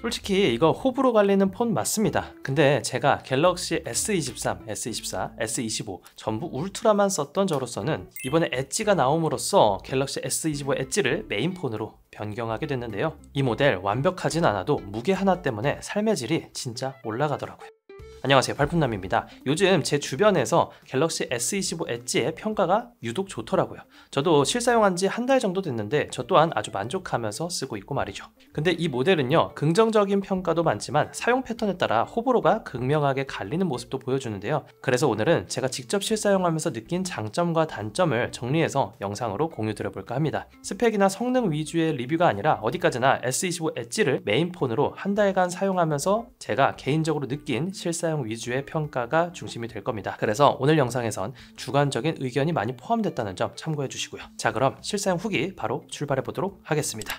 솔직히 이거 호불호 갈리는 폰 맞습니다. 근데 제가 갤럭시 S23, S24, S25 전부 울트라만 썼던 저로서는 이번에 엣지가 나옴으로써 갤럭시 S25 엣지를 메인폰으로 변경하게 됐는데요. 이 모델 완벽하진 않아도 무게 하나 때문에 삶의 질이 진짜 올라가더라고요. 안녕하세요, 발품남입니다. 요즘 제 주변에서 갤럭시 S25 엣지의 평가가 유독 좋더라고요. 저도 실사용한 지 한 달 정도 됐는데 저 또한 아주 만족하면서 쓰고 있고 말이죠. 근데 이 모델은요, 긍정적인 평가도 많지만 사용 패턴에 따라 호불호가 극명하게 갈리는 모습도 보여주는데요. 그래서 오늘은 제가 직접 실사용하면서 느낀 장점과 단점을 정리해서 영상으로 공유드려볼까 합니다. 스펙이나 성능 위주의 리뷰가 아니라 어디까지나 S25 엣지를 메인폰으로 한 달간 사용하면서 제가 개인적으로 느낀 실사용 위주의 평가가 중심이 될 겁니다. 그래서 오늘 영상에선 주관적인 의견이 많이 포함됐다는 점 참고해 주시고요. 자, 그럼 실사용 후기 바로 출발해 보도록 하겠습니다.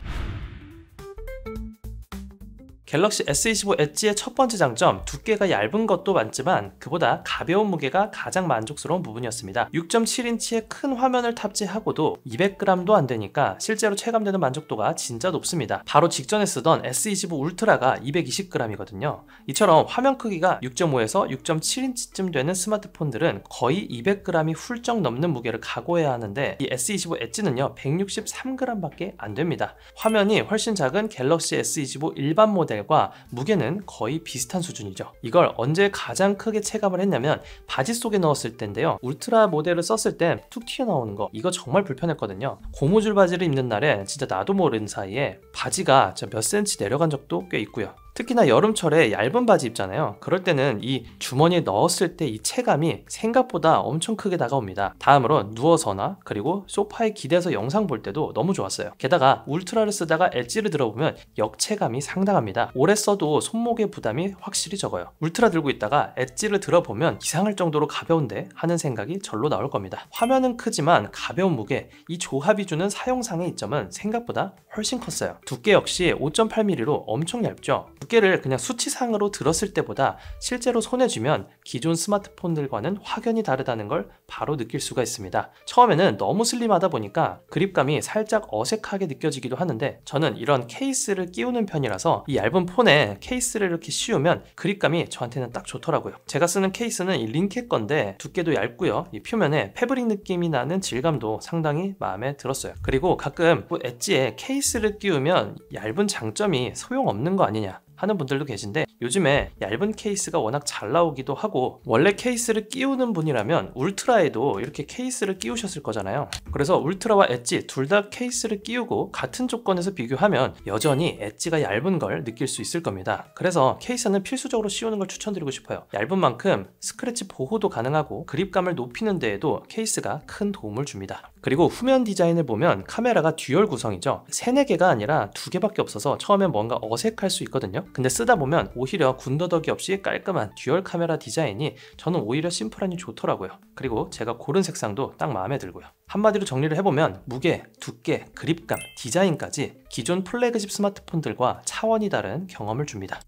갤럭시 S25 엣지의 첫 번째 장점, 두께가 얇은 것도 많지만 그보다 가벼운 무게가 가장 만족스러운 부분이었습니다. 6.7인치의 큰 화면을 탑재하고도 200g도 안 되니까 실제로 체감되는 만족도가 진짜 높습니다. 바로 직전에 쓰던 S25 울트라가 220g이거든요. 이처럼 화면 크기가 6.5에서 6.7인치쯤 되는 스마트폰들은 거의 200g이 훌쩍 넘는 무게를 각오해야 하는데 이 S25 엣지는요 163g밖에 안 됩니다. 화면이 훨씬 작은 갤럭시 S25 일반 모델 과 무게는 거의 비슷한 수준이죠. 이걸 언제 가장 크게 체감을 했냐면 바지 속에 넣었을 때인데요. 울트라 모델을 썼을 때 툭 튀어나오는 거, 이거 정말 불편했거든요. 고무줄 바지를 입는 날에 진짜 나도 모르는 사이에 바지가 몇 센치 내려간 적도 꽤 있고요. 특히나 여름철에 얇은 바지 입잖아요. 그럴 때는 이 주머니에 넣었을 때 이 체감이 생각보다 엄청 크게 다가옵니다. 다음으로 누워서나 그리고 소파에 기대서 영상 볼 때도 너무 좋았어요. 게다가 울트라를 쓰다가 엣지를 들어보면 역체감이 상당합니다. 오래 써도 손목의 부담이 확실히 적어요. 울트라 들고 있다가 엣지를 들어보면 이상할 정도로 가벼운데 하는 생각이 절로 나올 겁니다. 화면은 크지만 가벼운 무게, 이 조합이 주는 사용상의 이점은 생각보다 훨씬 컸어요. 두께 역시 5.8mm로 엄청 얇죠. 두께를 그냥 수치상으로 들었을 때보다 실제로 손에 쥐면 기존 스마트폰들과는 확연히 다르다는 걸 바로 느낄 수가 있습니다. 처음에는 너무 슬림하다 보니까 그립감이 살짝 어색하게 느껴지기도 하는데 저는 이런 케이스를 끼우는 편이라서 이 얇은 폰에 케이스를 이렇게 씌우면 그립감이 저한테는 딱 좋더라고요. 제가 쓰는 케이스는 이 링켓 건데 두께도 얇고요. 이 표면에 패브릭 느낌이 나는 질감도 상당히 마음에 들었어요. 그리고 가끔 엣지에 케이스를 끼우면 얇은 장점이 소용없는 거 아니냐 하는 분들도 계신데 요즘에 얇은 케이스가 워낙 잘 나오기도 하고 원래 케이스를 끼우는 분이라면 울트라에도 이렇게 케이스를 끼우셨을 거잖아요. 그래서 울트라와 엣지 둘 다 케이스를 끼우고 같은 조건에서 비교하면 여전히 엣지가 얇은 걸 느낄 수 있을 겁니다. 그래서 케이스는 필수적으로 씌우는 걸 추천드리고 싶어요. 얇은 만큼 스크래치 보호도 가능하고 그립감을 높이는 데에도 케이스가 큰 도움을 줍니다. 그리고 후면 디자인을 보면 카메라가 듀얼 구성이죠. 3, 4개가 아니라 2개밖에 없어서 처음엔 뭔가 어색할 수 있거든요. 근데 쓰다 보면 오히려 군더더기 없이 깔끔한 듀얼 카메라 디자인이 저는 오히려 심플하니 좋더라고요. 그리고 제가 고른 색상도 딱 마음에 들고요. 한마디로 정리를 해보면 무게, 두께, 그립감, 디자인까지 기존 플래그십 스마트폰들과 차원이 다른 경험을 줍니다.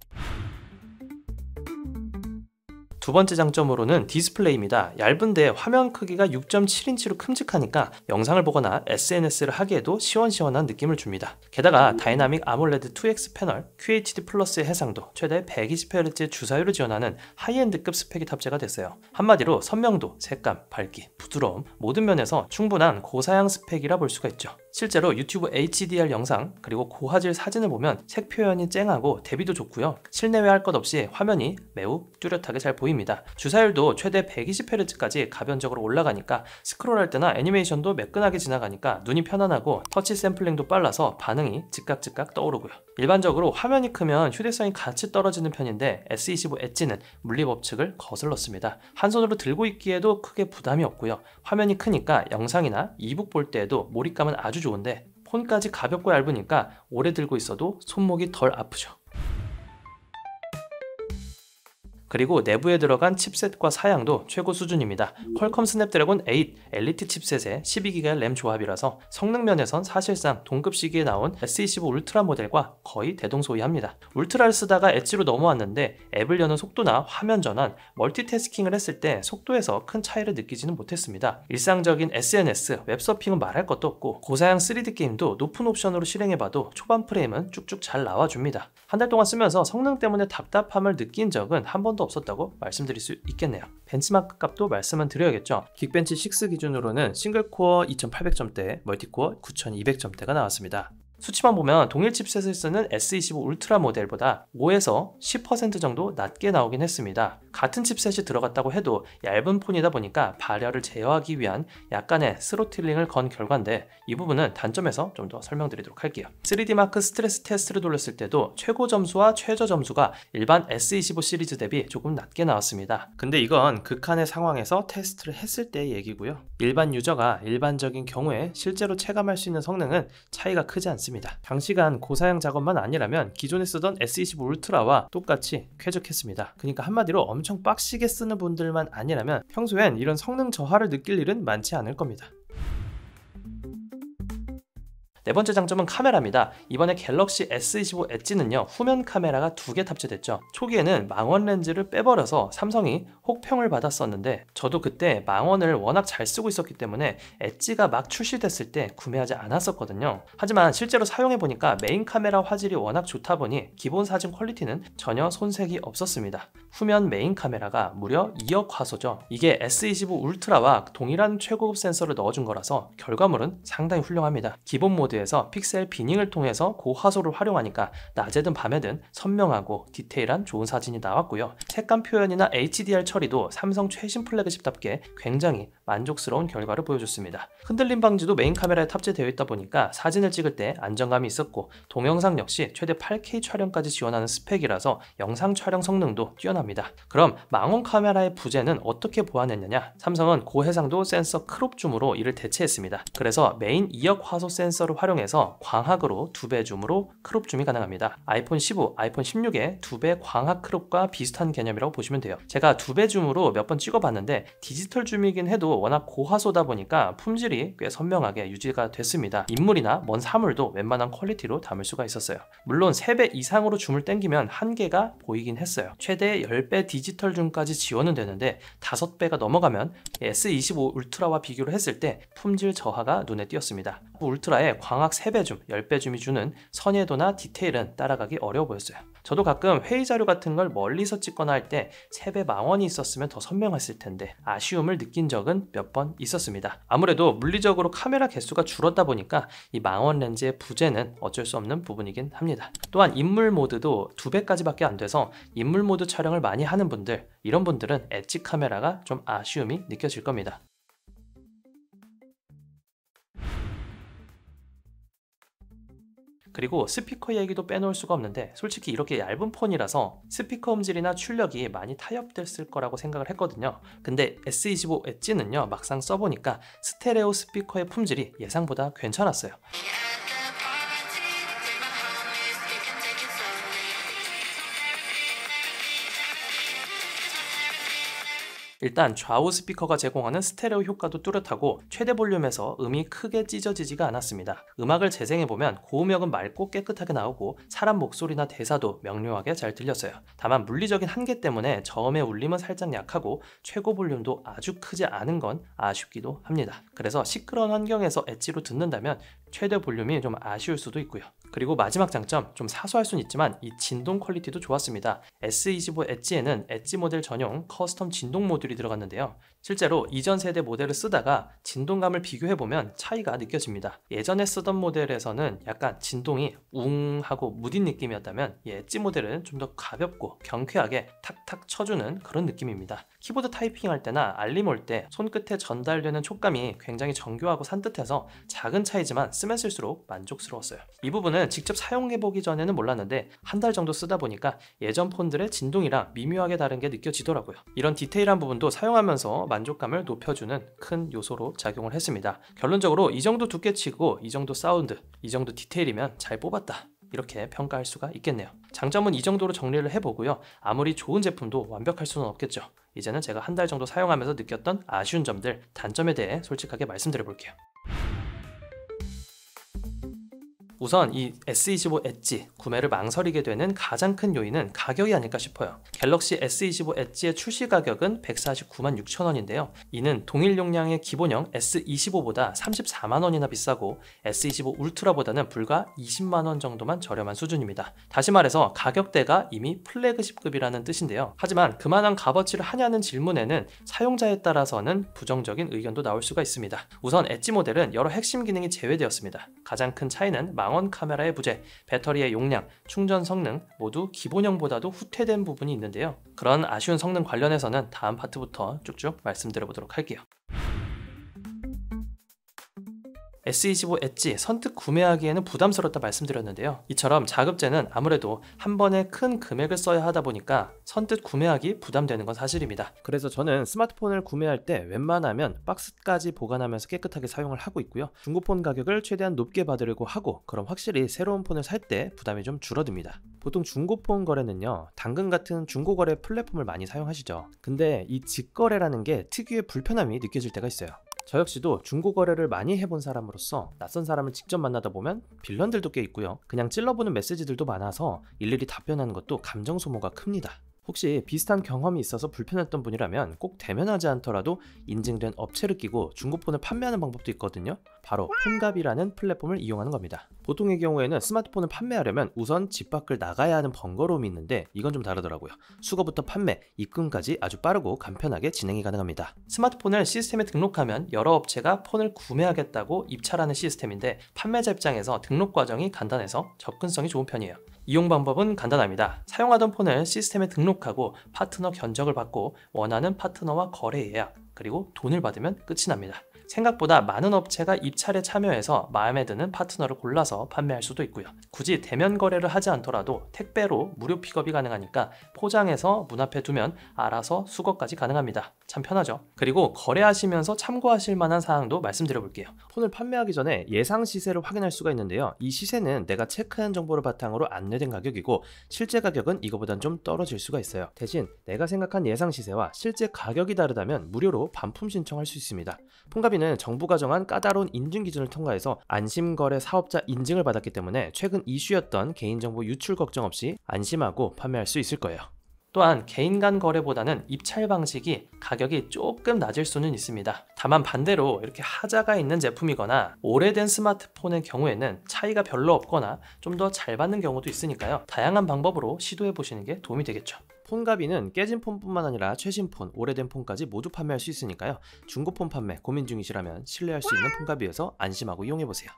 두 번째 장점으로는 디스플레이입니다. 얇은데 화면 크기가 6.7인치로 큼직하니까 영상을 보거나 SNS를 하기에도 시원시원한 느낌을 줍니다. 게다가 다이나믹 아몰레드 2X 패널, QHD 플러스의 해상도, 최대 120Hz의 주사율을 지원하는 하이엔드급 스펙이 탑재가 됐어요. 한마디로 선명도, 색감, 밝기, 부드러움 모든 면에서 충분한 고사양 스펙이라 볼 수가 있죠. 실제로 유튜브 HDR 영상 그리고 고화질 사진을 보면 색 표현이 쨍하고 대비도 좋고요. 실내외 할 것 없이 화면이 매우 뚜렷하게 잘 보입니다. 주사율도 최대 120Hz까지 가변적으로 올라가니까 스크롤할 때나 애니메이션도 매끈하게 지나가니까 눈이 편안하고 터치 샘플링도 빨라서 반응이 즉각 떠오르고요. 일반적으로 화면이 크면 휴대성이 같이 떨어지는 편인데 S25 엣지는 물리법칙을 거슬렀습니다. 한 손으로 들고 있기에도 크게 부담이 없고요. 화면이 크니까 영상이나 이북 볼 때에도 몰입감은 아주 좋은데 폰까지 가볍고 얇으니까 오래 들고 있어도 손목이 덜 아프죠. 그리고 내부에 들어간 칩셋과 사양도 최고 수준입니다. 퀄컴 스냅드래곤 8 엘리트 칩셋의 12GB 램 조합이라서 성능 면에선 사실상 동급 시기에 나온 S25 울트라 모델과 거의 대동소이합니다. 울트라를 쓰다가 엣지로 넘어왔는데 앱을 여는 속도나 화면 전환, 멀티태스킹을 했을 때 속도에서 큰 차이를 느끼지는 못했습니다. 일상적인 SNS, 웹서핑은 말할 것도 없고 고사양 3D 게임도 높은 옵션으로 실행해봐도 초반 프레임은 쭉쭉 잘 나와줍니다. 한 달 동안 쓰면서 성능 때문에 답답함을 느낀 적은 한 번도 없었다고 말씀드릴 수 있겠네요. 벤치마크 값도 말씀은 드려야겠죠. 긱벤치 6 기준으로는 싱글코어 2800점대, 멀티코어 9200점대가 나왔습니다. 수치만 보면 동일 칩셋을 쓰는 S25 울트라 모델보다 5에서 10% 정도 낮게 나오긴 했습니다. 같은 칩셋이 들어갔다고 해도 얇은 폰이다 보니까 발열을 제어하기 위한 약간의 스로틀링을 건 결과인데 이 부분은 단점에서 좀 더 설명드리도록 할게요. 3D마크 스트레스 테스트를 돌렸을 때도 최고 점수와 최저 점수가 일반 S25 시리즈 대비 조금 낮게 나왔습니다. 근데 이건 극한의 상황에서 테스트를 했을 때의 얘기고요. 일반 유저가 일반적인 경우에 실제로 체감할 수 있는 성능은 차이가 크지 않습니다. 장시간 고사양 작업만 아니라면 기존에 쓰던 S25 울트라와 똑같이 쾌적했습니다. 그러니까 한마디로 엄청 빡시게 쓰는 분들만 아니라면 평소엔 이런 성능 저하를 느낄 일은 많지 않을 겁니다. 네 번째 장점은 카메라입니다. 이번에 갤럭시 S25 엣지는요 후면 카메라가 2개 탑재됐죠. 초기에는 망원 렌즈를 빼버려서 삼성이 혹평을 받았었는데 저도 그때 망원을 워낙 잘 쓰고 있었기 때문에 엣지가 막 출시됐을 때 구매하지 않았었거든요. 하지만 실제로 사용해보니까 메인 카메라 화질이 워낙 좋다 보니 기본 사진 퀄리티는 전혀 손색이 없었습니다. 후면 메인 카메라가 무려 2억 화소죠. 이게 S25 울트라와 동일한 최고급 센서를 넣어준 거라서 결과물은 상당히 훌륭합니다. 기본 모드에서 픽셀 비닝을 통해서 고화소를 활용하니까 낮에든 밤에든 선명하고 디테일한 좋은 사진이 나왔고요. 색감 표현이나 HDR 처리도 삼성 최신 플래그십답게 굉장히 만족스러운 결과를 보여줬습니다. 흔들림 방지도 메인 카메라에 탑재되어 있다 보니까 사진을 찍을 때 안정감이 있었고 동영상 역시 최대 8K 촬영까지 지원하는 스펙이라서 영상 촬영 성능도 뛰어납니다. 그럼 망원 카메라의 부재는 어떻게 보완했느냐? 삼성은 고해상도 센서 크롭 줌으로 이를 대체했습니다. 그래서 메인 2억 화소 센서를 활용해서 광학으로 2배 줌으로 크롭 줌이 가능합니다. 아이폰 15, 아이폰 16의 2배 광학 크롭과 비슷한 개념이라고 보시면 돼요. 제가 2배 줌으로 몇 번 찍어봤는데 디지털 줌이긴 해도 워낙 고화소다 보니까 품질이 꽤 선명하게 유지가 됐습니다. 인물이나 먼 사물도 웬만한 퀄리티로 담을 수가 있었어요. 물론 3배 이상으로 줌을 당기면 한계가 보이긴 했어요. 최대 10배 디지털 줌까지 지원은 되는데 5배가 넘어가면 S25 울트라와 비교를 했을 때 품질 저하가 눈에 띄었습니다. 울트라의 광학 3배 줌, 10배 줌이 주는 선예도나 디테일은 따라가기 어려워 보였어요. 저도 가끔 회의 자료 같은 걸 멀리서 찍거나 할 때 3배 망원이 있었으면 더 선명했을 텐데 아쉬움을 느낀 적은 몇 번 있었습니다. 아무래도 물리적으로 카메라 개수가 줄었다 보니까 이 망원 렌즈의 부재는 어쩔 수 없는 부분이긴 합니다. 또한 인물 모드도 2배까지밖에 안 돼서 인물 모드 촬영을 많이 하는 분들, 이런 분들은 엣지 카메라가 좀 아쉬움이 느껴질 겁니다. 그리고 스피커 얘기도 빼놓을 수가 없는데 솔직히 이렇게 얇은 폰이라서 스피커 음질이나 출력이 많이 타협됐을 거라고 생각을 했거든요. 근데 S25 엣지는요 막상 써보니까 스테레오 스피커의 품질이 예상보다 괜찮았어요. 일단 좌우 스피커가 제공하는 스테레오 효과도 뚜렷하고 최대 볼륨에서 음이 크게 찢어지지가 않았습니다. 음악을 재생해보면 고음역은 맑고 깨끗하게 나오고 사람 목소리나 대사도 명료하게 잘 들렸어요. 다만 물리적인 한계 때문에 저음의 울림은 살짝 약하고 최고 볼륨도 아주 크지 않은 건 아쉽기도 합니다. 그래서 시끄러운 환경에서 엣지로 듣는다면 최대 볼륨이 좀 아쉬울 수도 있고요. 그리고 마지막 장점, 좀 사소할 순 있지만 이 진동 퀄리티도 좋았습니다. S25 엣지에는 엣지 모델 전용 커스텀 진동 모듈이 들어갔는데요. 실제로 이전 세대 모델을 쓰다가 진동감을 비교해보면 차이가 느껴집니다. 예전에 쓰던 모델에서는 약간 진동이 웅 하고 무딘 느낌이었다면 이 엣지 모델은 좀 더 가볍고 경쾌하게 탁탁 쳐주는 그런 느낌입니다. 키보드 타이핑할 때나 알림 올 때 손끝에 전달되는 촉감이 굉장히 정교하고 산뜻해서 작은 차이지만 쓰면 쓸수록 만족스러웠어요. 이 부분은 직접 사용해보기 전에는 몰랐는데 한 달 정도 쓰다 보니까 예전 폰들의 진동이랑 미묘하게 다른 게 느껴지더라고요. 이런 디테일한 부분도 사용하면서 만족감을 높여주는 큰 요소로 작용을 했습니다. 결론적으로 이 정도 두께치고 이 정도 사운드, 이 정도 디테일이면 잘 뽑았다, 이렇게 평가할 수가 있겠네요. 자, 장점은 이 정도로 정리를 해보고요. 아무리 좋은 제품도 완벽할 수는 없겠죠. 이제는 제가 한 달 정도 사용하면서 느꼈던 아쉬운 점들, 단점에 대해 솔직하게 말씀드려 볼게요. 우선 이 S25 엣지 구매를 망설이게 되는 가장 큰 요인은 가격이 아닐까 싶어요. 갤럭시 S25 엣지의 출시 가격은 149만 6천 원인데요. 이는 동일 용량의 기본형 S25보다 34만 원이나 비싸고 S25 울트라보다는 불과 20만 원 정도만 저렴한 수준입니다. 다시 말해서 가격대가 이미 플래그십급이라는 뜻인데요. 하지만 그만한 값어치를 하냐는 질문에는 사용자에 따라서는 부정적인 의견도 나올 수가 있습니다. 우선 엣지 모델은 여러 핵심 기능이 제외되었습니다. 가장 큰 차이는 망원 카메라의 부재, 배터리의 용량, 충전 성능 모두 기본형보다도 후퇴된 부분이 있는데요. 그런 아쉬운 성능 관련해서는 다음 파트부터 쭉쭉 말씀드려보도록 할게요. S25 엣지 선뜻 구매하기에는 부담스럽다 말씀드렸는데요. 이처럼 자급제는 아무래도 한 번에 큰 금액을 써야 하다 보니까 선뜻 구매하기 부담되는 건 사실입니다. 그래서 저는 스마트폰을 구매할 때 웬만하면 박스까지 보관하면서 깨끗하게 사용을 하고 있고요. 중고폰 가격을 최대한 높게 받으려고 하고, 그럼 확실히 새로운 폰을 살 때 부담이 좀 줄어듭니다. 보통 중고폰 거래는요, 당근 같은 중고거래 플랫폼을 많이 사용하시죠. 근데 이 직거래라는 게 특유의 불편함이 느껴질 때가 있어요. 저 역시도 중고거래를 많이 해본 사람으로서 낯선 사람을 직접 만나다 보면 빌런들도 꽤 있고요. 그냥 찔러보는 메시지들도 많아서 일일이 답변하는 것도 감정 소모가 큽니다. 혹시 비슷한 경험이 있어서 불편했던 분이라면 꼭 대면하지 않더라도 인증된 업체를 끼고 중고폰을 판매하는 방법도 있거든요. 바로 폰갑이라는 플랫폼을 이용하는 겁니다. 보통의 경우에는 스마트폰을 판매하려면 우선 집 밖을 나가야 하는 번거로움이 있는데 이건 좀 다르더라고요. 수거부터 판매, 입금까지 아주 빠르고 간편하게 진행이 가능합니다. 스마트폰을 시스템에 등록하면 여러 업체가 폰을 구매하겠다고 입찰하는 시스템인데, 판매자 입장에서 등록 과정이 간단해서 접근성이 좋은 편이에요. 이용 방법은 간단합니다. 사용하던 폰을 시스템에 등록하고 파트너 견적을 받고 원하는 파트너와 거래 예약, 그리고 돈을 받으면 끝이 납니다. 생각보다 많은 업체가 입찰에 참여해서 마음에 드는 파트너를 골라서 판매할 수도 있고요. 굳이 대면 거래를 하지 않더라도 택배로 무료 픽업이 가능하니까 포장해서 문 앞에 두면 알아서 수거까지 가능합니다. 참 편하죠. 그리고 거래하시면서 참고하실 만한 사항도 말씀드려 볼게요. 폰을 판매하기 전에 예상 시세를 확인할 수가 있는데요. 이 시세는 내가 체크한 정보를 바탕으로 안내된 가격이고, 실제 가격은 이거보단 좀 떨어질 수가 있어요. 대신 내가 생각한 예상 시세와 실제 가격이 다르다면 무료로 반품 신청할 수 있습니다. 폰갑이는 정부가 정한 까다로운 인증 기준을 통과해서 안심거래 사업자 인증을 받았기 때문에 최근 이슈였던 개인정보 유출 걱정 없이 안심하고 판매할 수 있을 거예요. 또한 개인 간 거래보다는 입찰 방식이 가격이 조금 낮을 수는 있습니다. 다만 반대로 이렇게 하자가 있는 제품이거나 오래된 스마트폰의 경우에는 차이가 별로 없거나 좀 더 잘 받는 경우도 있으니까요. 다양한 방법으로 시도해 보시는 게 도움이 되겠죠. 폰갑이는 깨진 폰뿐만 아니라 최신 폰, 오래된 폰까지 모두 판매할 수 있으니까요. 중고폰 판매 고민 중이시라면 신뢰할 수 있는 폰갑이어서 안심하고 이용해보세요.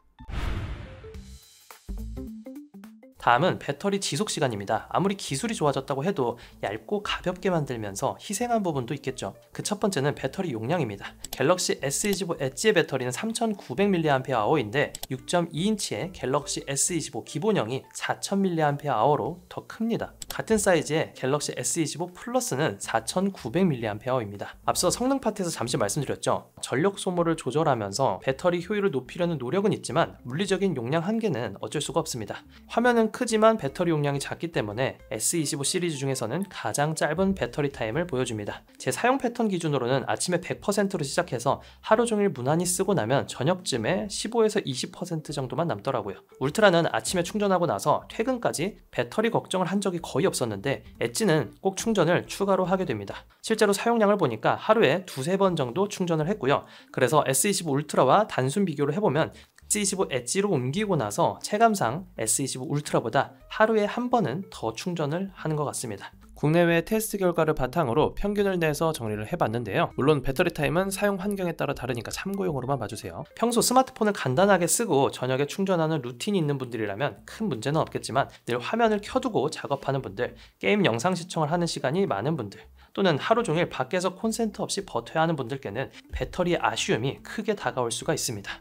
다음은 배터리 지속 시간입니다. 아무리 기술이 좋아졌다고 해도 얇고 가볍게 만들면서 희생한 부분도 있겠죠. 그 첫 번째는 배터리 용량입니다. 갤럭시 S25 엣지의 배터리는 3900mAh인데 6.2인치의 갤럭시 S25 기본형이 4000mAh로 더 큽니다. 같은 사이즈의 갤럭시 S25 플러스는 4900mAh입니다. 앞서 성능 파트에서 잠시 말씀드렸죠. 전력 소모를 조절하면서 배터리 효율을 높이려는 노력은 있지만 물리적인 용량 한계는 어쩔 수가 없습니다. 화면은 크지만 배터리 용량이 작기 때문에 S25 시리즈 중에서는 가장 짧은 배터리 타임을 보여줍니다. 제 사용 패턴 기준으로는 아침에 100%로 시작해서 하루 종일 무난히 쓰고 나면 저녁쯤에 15에서 20% 정도만 남더라고요. 울트라는 아침에 충전하고 나서 퇴근까지 배터리 걱정을 한 적이 거의 없었는데, 엣지는 꼭 충전을 추가로 하게 됩니다. 실제로 사용량을 보니까 하루에 두세 번 정도 충전을 했고요. 그래서 S25 울트라와 단순 비교를 해보면 S25 엣지로 옮기고 나서 체감상 S25 울트라보다 하루에 한 번은 더 충전을 하는 것 같습니다. 국내외 테스트 결과를 바탕으로 평균을 내서 정리를 해봤는데요. 물론 배터리 타임은 사용 환경에 따라 다르니까 참고용으로만 봐주세요. 평소 스마트폰을 간단하게 쓰고 저녁에 충전하는 루틴이 있는 분들이라면 큰 문제는 없겠지만, 늘 화면을 켜두고 작업하는 분들, 게임 영상 시청을 하는 시간이 많은 분들, 또는 하루 종일 밖에서 콘센트 없이 버텨야 하는 분들께는 배터리의 아쉬움이 크게 다가올 수가 있습니다.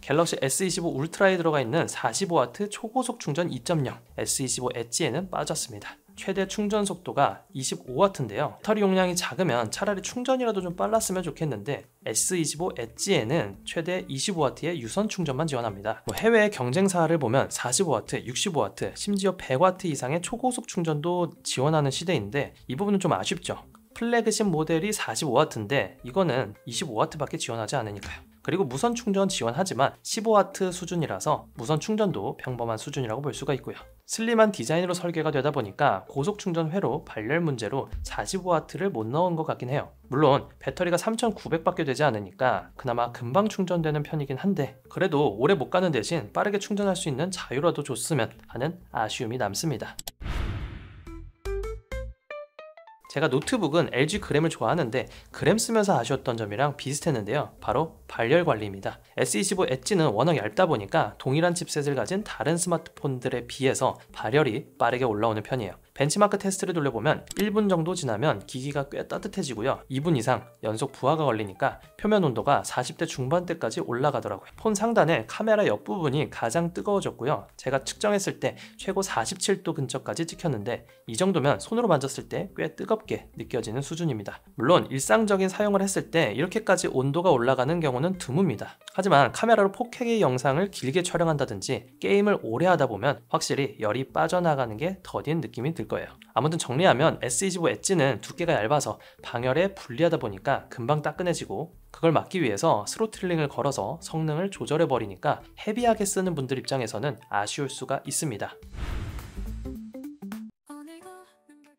갤럭시 S25 울트라에 들어가 있는 45W 초고속 충전 2.0 S25 엣지에는 빠졌습니다. 최대 충전 속도가 25W인데요. 배터리 용량이 작으면 차라리 충전이라도 좀 빨랐으면 좋겠는데 S25 엣지에는 최대 25W의 유선 충전만 지원합니다. 해외 경쟁사를 보면 45W, 65W, 심지어 100W 이상의 초고속 충전도 지원하는 시대인데 이 부분은 좀 아쉽죠. 플래그십 모델이 45W인데 이거는 25W밖에 지원하지 않으니까요. 그리고 무선 충전 지원하지만 15W 수준이라서 무선 충전도 평범한 수준이라고 볼 수가 있고요. 슬림한 디자인으로 설계가 되다 보니까 고속 충전 회로 발열 문제로 45W를 못 넣은 것 같긴 해요. 물론 배터리가 3900밖에 되지 않으니까 그나마 금방 충전되는 편이긴 한데 그래도 오래 못 가는 대신 빠르게 충전할 수 있는 자유라도 줬으면 하는 아쉬움이 남습니다. 제가 노트북은 LG 그램을 좋아하는데 그램 쓰면서 아쉬웠던 점이랑 비슷했는데요. 바로 발열 관리입니다. S25 엣지는 워낙 얇다 보니까 동일한 칩셋을 가진 다른 스마트폰들에 비해서 발열이 빠르게 올라오는 편이에요. 벤치마크 테스트를 돌려보면 1분 정도 지나면 기기가 꽤 따뜻해지고요. 2분 이상 연속 부하가 걸리니까 표면 온도가 40대 중반대까지 올라가더라고요. 폰 상단에 카메라 옆부분이 가장 뜨거워졌고요. 제가 측정했을 때 최고 47도 근처까지 찍혔는데 이 정도면 손으로 만졌을 때 꽤 뜨겁게 느껴지는 수준입니다. 물론 일상적인 사용을 했을 때 이렇게까지 온도가 올라가는 경우는 드뭅니다. 하지만 카메라로 4K 영상을 길게 촬영한다든지 게임을 오래 하다 보면 확실히 열이 빠져나가는 게 더딘 느낌이 들 거예요. 아무튼 정리하면 S25 엣지는 두께가 얇아서 방열에 불리하다 보니까 금방 따끈해지고 그걸 막기 위해서 스로틀링을 걸어서 성능을 조절해 버리니까 헤비하게 쓰는 분들 입장에서는 아쉬울 수가 있습니다.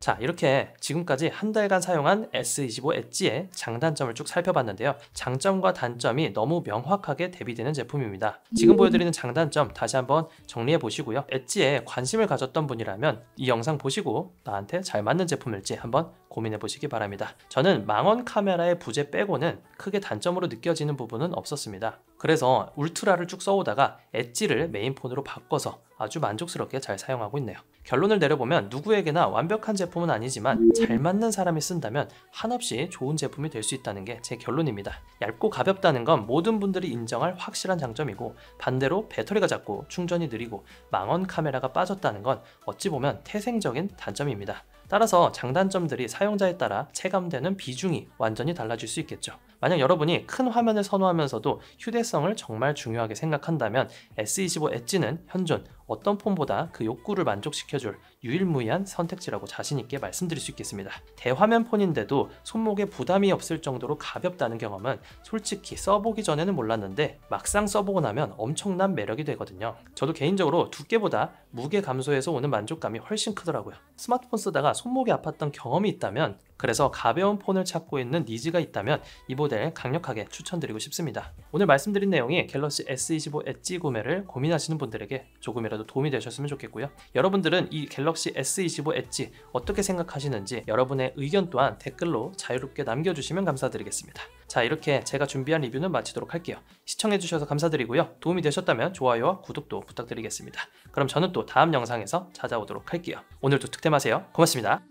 자, 이렇게 지금까지 한 달간 사용한 S25 엣지의 장단점을 쭉 살펴봤는데요. 장점과 단점이 너무 명확하게 대비되는 제품입니다. 지금 보여드리는 장단점 다시 한번 정리해 보시고요. 엣지에 관심을 가졌던 분이라면 이 영상 보시고 나한테 잘 맞는 제품일지 한번 고민해 보시기 바랍니다. 저는 망원 카메라의 부재 빼고는 크게 단점으로 느껴지는 부분은 없었습니다. 그래서 울트라를 쭉 써오다가 엣지를 메인폰으로 바꿔서 아주 만족스럽게 잘 사용하고 있네요. 결론을 내려보면 누구에게나 완벽한 제품은 아니지만 잘 맞는 사람이 쓴다면 한없이 좋은 제품이 될 수 있다는 게 제 결론입니다. 얇고 가볍다는 건 모든 분들이 인정할 확실한 장점이고 반대로 배터리가 작고 충전이 느리고 망원 카메라가 빠졌다는 건 어찌 보면 태생적인 단점입니다. 따라서 장단점들이 사용자에 따라 체감되는 비중이 완전히 달라질 수 있겠죠. 만약 여러분이 큰 화면을 선호하면서도 휴대성을 정말 중요하게 생각한다면 S25 엣지는 현존 어떤 폰보다 그 욕구를 만족시켜줄 유일무이한 선택지라고 자신있게 말씀드릴 수 있겠습니다. 대화면 폰인데도 손목에 부담이 없을 정도로 가볍다는 경험은 솔직히 써보기 전에는 몰랐는데 막상 써보고 나면 엄청난 매력이 되거든요. 저도 개인적으로 두께보다 무게 감소에서 오는 만족감이 훨씬 크더라고요. 스마트폰 쓰다가 손목이 아팠던 경험이 있다면 그래서 가벼운 폰을 찾고 있는 니즈가 있다면 이 모델 강력하게 추천드리고 싶습니다. 오늘 말씀드린 내용이 갤럭시 S25 엣지 구매를 고민하시는 분들에게 조금이라도 도움이 되셨으면 좋겠고요. 여러분들은 이 갤럭시 S25 엣지 어떻게 생각하시는지 여러분의 의견 또한 댓글로 자유롭게 남겨주시면 감사드리겠습니다. 자, 이렇게 제가 준비한 리뷰는 마치도록 할게요. 시청해주셔서 감사드리고요. 도움이 되셨다면 좋아요와 구독도 부탁드리겠습니다. 그럼 저는 또 다음 영상에서 찾아오도록 할게요. 오늘도 득템하세요. 고맙습니다.